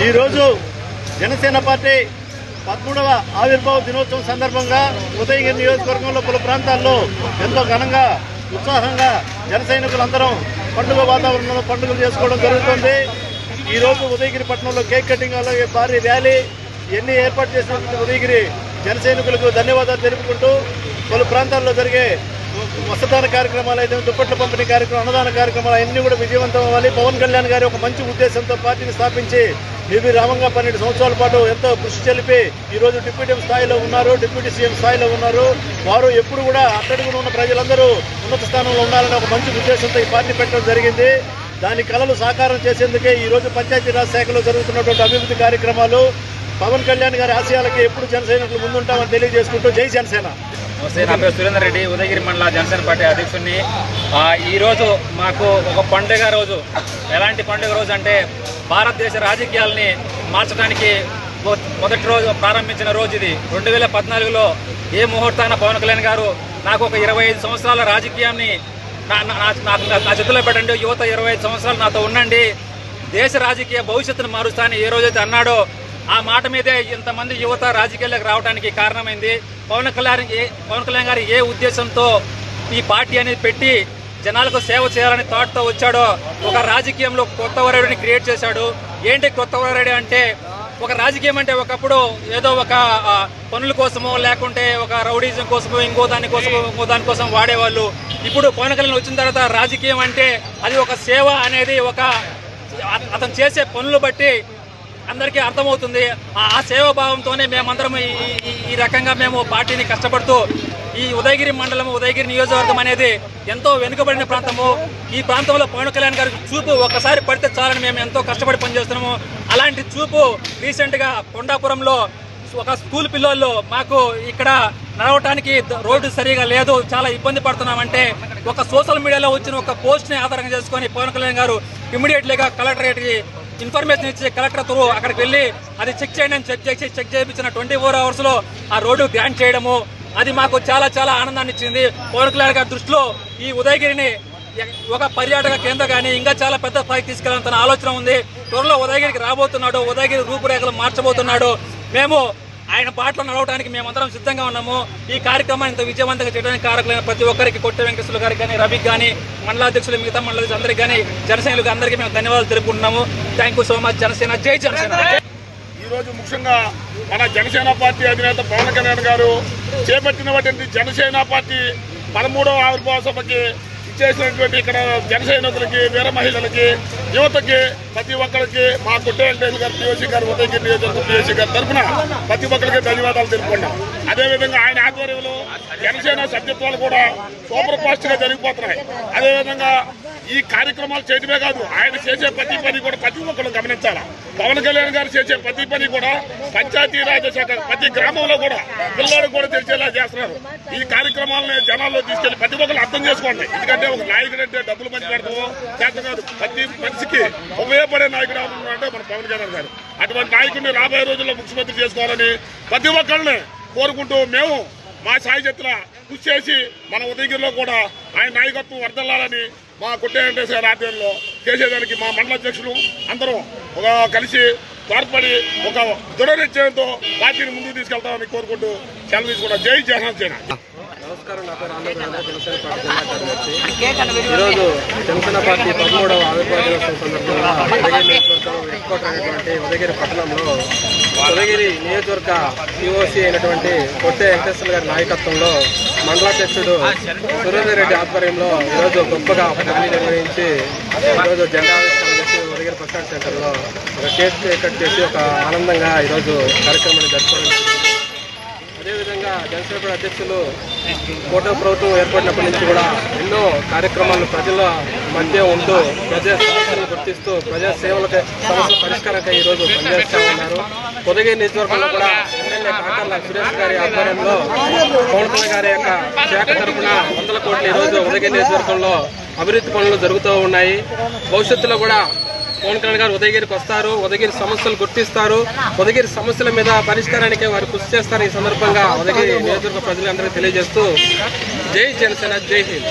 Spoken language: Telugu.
ఈరోజు జనసేన పార్టీ 13వ ఆవిర్భావ దినోత్సవం సందర్భంగా ఉదయగిరి నియోజకవర్గంలో పలు ప్రాంతాల్లో ఎంతో ఘనంగా ఉత్సాహంగా జన సైనికులందరం పండుగ వాతావరణంలో పండుగలు చేసుకోవడం జరుగుతుంది. ఈరోజు ఉదయగిరి పట్టణంలో కేక్ కటింగ్, అలాగే భారీ ర్యాలీ ఇవన్నీ ఏర్పాటు చేసినటువంటి ఉదయగిరి జన సైనికులకు ధన్యవాదాలు తెలుపుకుంటూ పలు ప్రాంతాల్లో జరిగే వసతాన కార్యక్రమాలు అయితే దుప్పట్ల పంపిణీ కార్యక్రమం, అన్నదాన కార్యక్రమాలు అన్నీ కూడా విజయవంతం అవ్వాలి. పవన్ కళ్యాణ్ గారి ఒక మంచి ఉద్దేశంతో పార్టీని స్థాపించి నిర్విరామంగా 12 సంవత్సరాల పాటు ఎంతో కృషి చెలిపి ఈరోజు డిప్యూటీ స్థాయిలో ఉన్నారు, డిప్యూటీ సీఎం స్థాయిలో ఉన్నారు. వారు ఎప్పుడు కూడా అట్టడుగున ఉన్న ప్రజలందరూ ఉన్నత స్థానంలో ఉండాలని ఒక మంచి ఉద్దేశంతో ఈ పార్టీ పెట్టడం జరిగింది. దాని కళలు సాకారం చేసేందుకే ఈరోజు పంచాయతీరాజ్ శాఖలో జరుగుతున్నటువంటి అభివృద్ధి కార్యక్రమాలు, పవన్ కళ్యాణ్ గారి ఆశయాలకి ఎప్పుడు జనసైనికులు ముందుంటామని తెలియజేసుకుంటూ జై జనసేన. నా పేరు సురేందర్ రెడ్డి, ఉదయగిరి మండల జనసేన పార్టీ అధ్యక్షుడిని. ఈరోజు మాకు ఒక పండుగ రోజు. ఎలాంటి పండుగ రోజు అంటే భారతదేశ రాజకీయాలని మార్చడానికి మొదటి రోజు ప్రారంభించిన రోజు ఇది. 2014లో ఏ ముహూర్తాన పవన్ కళ్యాణ్ గారు నాకు ఒక 25 సంవత్సరాల రాజకీయాన్ని నా చేతిలో పెట్టండి, యువత 25 సంవత్సరాలు నాతో ఉండండి, దేశ రాజకీయ భవిష్యత్తును మారుస్తానని ఏ రోజైతే అన్నాడో ఆ మాట మీదే ఇంతమంది యువత రాజకీయాల్లోకి రావడానికి కారణమైంది. పవన్ కళ్యాణ్ గారు ఏ ఉద్దేశంతో ఈ పార్టీ అనేది పెట్టి జనాలకు సేవ చేయాలని థాట్తో వచ్చాడో ఒక రాజకీయంలో కొత్త వరడిని క్రియేట్ చేశాడు. ఏంటి కొత్త వరడి అంటే, ఒక రాజకీయం అంటే ఒకప్పుడు ఏదో ఒక పనుల కోసమో లేకుంటే ఒక రౌడీజం కోసమో ఇంకో దానికోసం వాడేవాళ్ళు. ఇప్పుడు పవన్ కళ్యాణ్ వచ్చిన తర్వాత రాజకీయం అంటే అది ఒక సేవ అనేది అతను చేసే పనులు బట్టి అందరికీ అర్థమవుతుంది. ఆ సేవాభావంతోనే మేమందరం ఈ రకంగా మేము పార్టీని కష్టపడుతూ ఈ ఉదయగిరి మండలం, ఉదయగిరి నియోజకవర్గం అనేది ఎంతో వెనుకబడిన ప్రాంతము. ఈ ప్రాంతంలో పవన్ కళ్యాణ్ గారి చూపు ఒక్కసారి పడితే చాలని మేము ఎంతో కష్టపడి పనిచేస్తున్నాము. అలాంటి చూపు రీసెంట్గా కొండాపురంలో ఒక స్కూల్ పిల్లలు మాకు ఇక్కడ నడవటానికి రోడ్డు సరిగా లేదు, చాలా ఇబ్బంది పడుతున్నామంటే ఒక సోషల్ మీడియాలో వచ్చిన ఒక పోస్ట్ని ఆధారంగా చేసుకొని పవన్ కళ్యాణ్ గారు ఇమ్మీడియట్లీగా కలెక్టరేట్కి ఇన్ఫర్మేషన్ ఇచ్చి కలెక్టర్ త్రూ అక్కడికి వెళ్ళి అది చెక్ చేయండి అని చెక్ చేయించిన 24 అవర్స్లో ఆ రోడ్డు గ్రాంట్ చేయడము, అది మాకు చాలా చాలా ఆనందాన్ని ఇచ్చింది. పవన్ కళ్యాణ్ గారి దృష్టిలో ఈ ఉదయగిరిని ఒక పర్యాటక కేంద్రం కానీ ఇంకా చాలా పెద్ద స్థాయికి తీసుకెళ్లాలని తన ఆలోచన ఉంది. త్వరలో ఉదయగిరికి రాబోతున్నాడు, ఉదయగిరి రూపురేఖలు మార్చబోతున్నాడు. మేము ఆయన బాటలో నడవడానికి మేమందరం సిద్ధంగా ఉన్నాము. ఈ కార్యక్రమాన్ని ఇంత విజయవంతంగా చేయడానికి కారకులైన ప్రతి ఒక్కరికి, కొట్టే వెంకటేశ్వర గారికి కానీ, రవికి కానీ, మండలాధ్యక్షులు, మిగతా మండలాధ్యక్షులు అందరికీ కానీ, జనసేనలకు అందరికీ మేము ధన్యవాదాలు తెలుపుకుంటున్నాము. Thank you so much. Janasena జై జనసేన. ఈరోజు ముఖ్యంగా మన జనసేన పార్టీ అధినేత పవన్ కళ్యాణ్ గారు చేపట్టినటువంటి జనసేన పార్టీ 13వ ఆవిర్భావ సభకి చేసినటువంటి ఇక్కడ జన సైనికులకి, వీర మహిళలకి, యువతకి, ప్రతి ఒక్కరికి మా కొట్టే వెంకటేశ్వర గారు, పిఓసి గారు, ఉదయగిరి నియోజకవర్గం పిఓసి గారి తరఫున ప్రతి ఒక్కరికి ధన్యవాదాలు తెలుపుకున్నాం. అదేవిధంగా ఆయన ఆధ్వర్యంలో జనసేన సభ్యత్వాలు కూడా సూపర్ ఫాస్ట్గా జరిగిపోతున్నాయి. అదేవిధంగా ఈ కార్యక్రమాలు చేయడమే కాదు, ఆయన చేసే ప్రతి పని కూడా ప్రతి ఒక్కరు గమనించాలి. పవన్ కళ్యాణ్ గారు చేసే ప్రతి పని కూడా పంచాయతీరాజ్ శాఖ ప్రతి గ్రామంలో కూడా పిల్లలకు కూడా తెలిసేలా చేస్తున్నారు. ఈ కార్యక్రమాలను జనాల్లో తీసుకెళ్లి ప్రతి ఒక్కరు అర్థం చేసుకోండి. ఎందుకంటే ఒక నాయకుడు అంటే డబ్బులు మంచి పెడతామో చేత కాదు, ప్రతి మనిషికి ఉపయోగపడే నాయకుడు అంటే మన పవన్ కళ్యాణ్ గారు. అటువంటి నాయకుడిని రాబోయే రోజుల్లో ముఖ్యమంత్రి చేసుకోవాలని ప్రతి ఒక్కరిని కోరుకుంటూ మేము మా సాయశక్తుల కృషి చేసి మన ఉదయగిరిలో కూడా ఆయన నాయకత్వం వర్ధిల్లాలని మా కొట్టే వెంకటేశ్వర గారి ఆధ్వర్యంలో చేసేదానికి మా మండల అధ్యక్షులు అందరం కలిసి తోడ్పడి ఒక దృఢ నిశ్చయంతో పార్టీని ముందుకు తీసుకెళ్తామని కోరుకుంటూ సెలవు తీసుకుంటాం. జై జనసేన. నమస్కారం. నా పేరు ఆంధ్రప్రదేశ్ జనసేన పార్టీ జిల్లా కార్యదర్శి. ఈరోజు జనసేన పార్టీ 13వ ఆవిర్భావ దినోత్సవం సందర్భంగా ఉదయగిరి నియోజకవర్గం హెడ్ క్వార్టర్ అయినటువంటి ఉదయగిరి పట్టణంలో ఉదయగిరి నియోజకవర్గ పిఓసి అయినటువంటి కొట్టే వెంకటేశ్వర గారి నాయకత్వంలో మండలాధ్యక్షుడు సురేందర్ రెడ్డి ఆధ్వర్యంలో ఈరోజు గొప్పగా ఒక ర్యాలీ నిర్వహించి ఈరోజు జెండా ఆవిష్కరణ చేసి ఉదయగిరి బస్ స్టాండ్ సెంటర్లో ఒక కేక్ కట్ చేసి ఒక ఆనందంగా ఈరోజు కార్యక్రమాన్ని జరుపుకోవడం జరిగింది. అదేవిధంగా జనసేన పార్టీ అధ్యక్షులు కూటమి ప్రభుత్వం ఏర్పడినప్పటి నుంచి కూడా ఎన్నో కార్యక్రమాలు ప్రజల మధ్య ఉంటూ ప్రజా సమస్యలను గుర్తిస్తూ ప్రజా సేవలకు సమస్యల పరిష్కారంగా ఈరోజు పనిచేస్తూ ఉన్నారు. ఉదయగిరి నియోజకవర్గంలో కూడా ఎమ్మెల్యే కాకర్ల సురేష్ గారి ఆధ్వర్యంలో పవన్ కళ్యాణ్ గారి యొక్క శాఖ తరఫున 100 కోట్లు ఈరోజు ఉదయగిరి నియోజకవర్గంలో అభివృద్ధి పనులు జరుగుతూ ఉన్నాయి. భవిష్యత్తులో కూడా పవన్ కళ్యాణ్ గారు ఉదయగిరికి వస్తారు, ఉదయగిరి సమస్యలు గుర్తిస్తారు, ఉదయగిరి సమస్యల మీద పరిష్కారానికి వారు కృషి చేస్తారు. ఈ సందర్భంగా ఉదయగిరి నియోజకవర్గ ప్రజలందరికీ తెలియజేస్తూ జై జనసేన, జై హింద్.